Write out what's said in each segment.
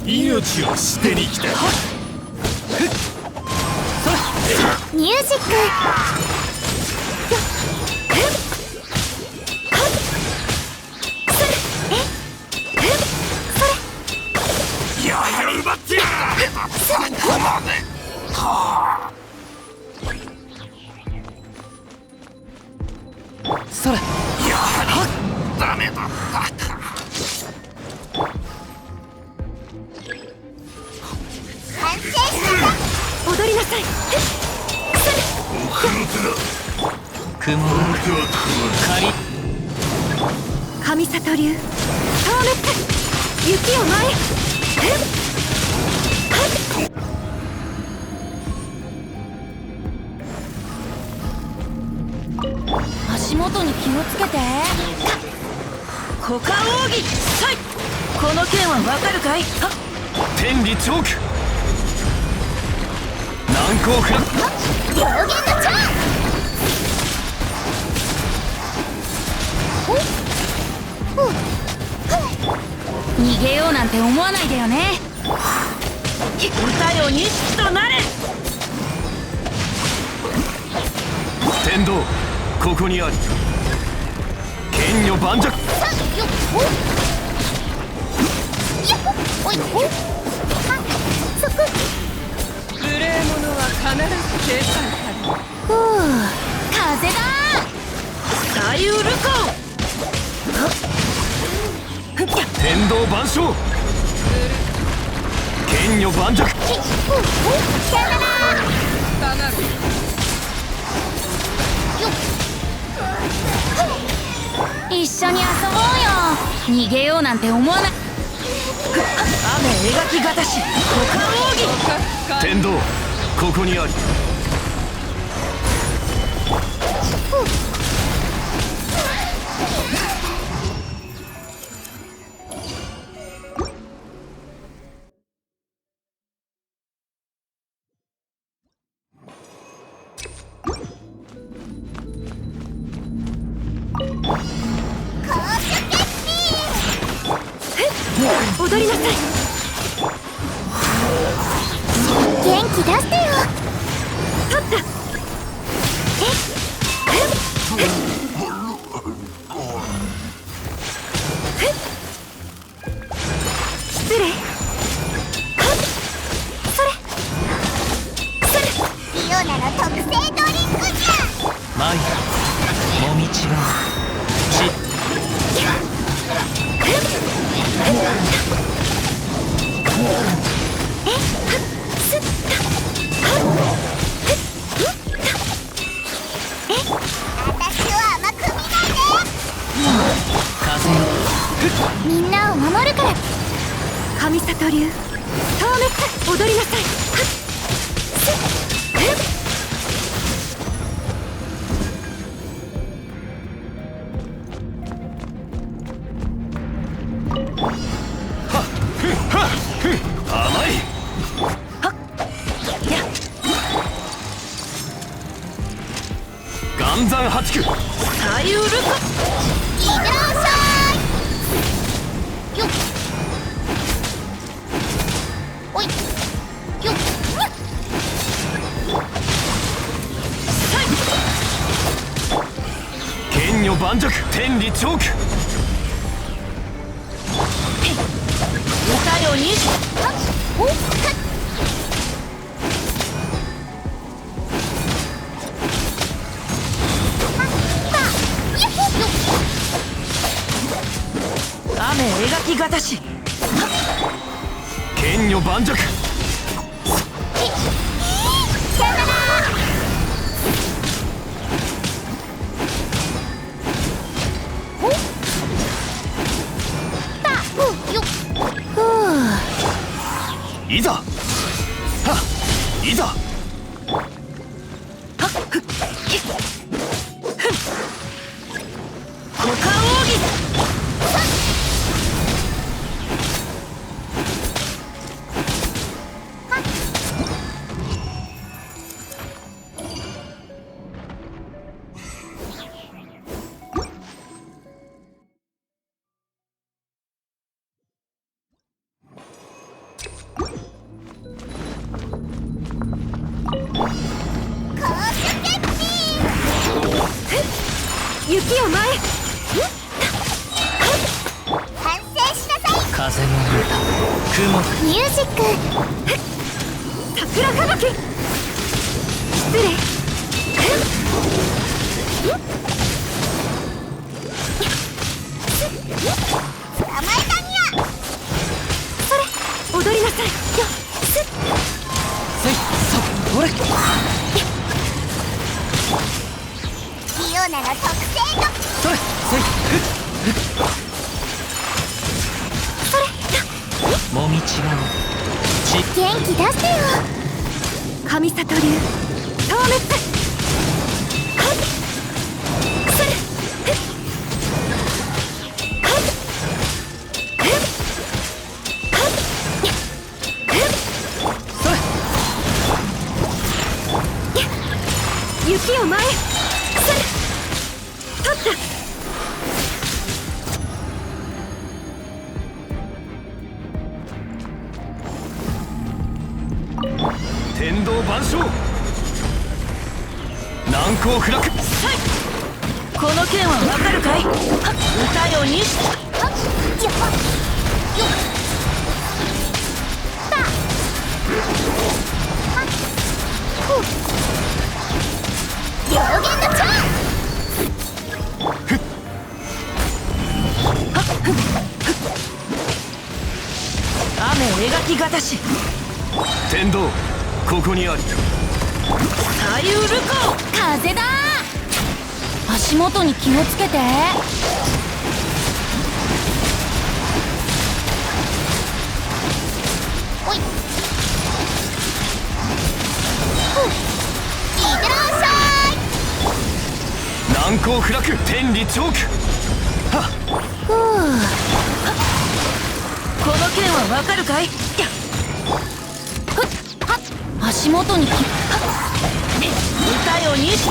命を捨てに来た。ミュージック。やはり奪ってやる。そこまでか。それ。やはりダメだったか。完成した。踊りなさい。雲が仮神里流消滅。雪を前へ。足元に気をつけて。股間奥義さい。この剣はわかるかい。天理チョーク。難攻不落。両弦の蝶。逃げようなんて思わないでよね。歌よ錦となれ。天道ここにあり。剣女盤石。無礼者は必ず計算される。風だ。左右ルコ天道万象。剣女盤石。一緒に遊ぼうよ。逃げようなんて思わない。雨描きがたし股間奥義。天道ここにあり。踊りなさい。元気出してよ。取った。失礼。それ。リオナの特製ドリンクじゃ。マイもみちがちみんなを守るから。神里流消滅。踊りなさい。甘い。岩山八九。左右ルコ。いってらっしゃい。よっ。おい。よっ。剣女盤石。天理チョーク。歌よ錦。雨描きがたし。剣女盤石。いざ。はいざ。股間奥義。雪を前へ。反省しなさい。風の歌雲ミュージック。桜吹雪。失礼。捕まえたにゃ。それ踊りなさいよ。せいそれリオナの特製のそれせいもみちがおち元気出してよ。神里流透滅。それ雪を前へ。取った。天道万象難攻不落。この剣はわかるかい。歌よにしはっよっよっばはっほう両弦の蝶。雨描きがたし天道ここにあり。左右ルコ風だ。足元に気をつけて。おいふういってらっしゃい。難攻不落天理チョーク。はっふうこの剣はわかるかい。足元に気。歌よにし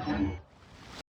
うん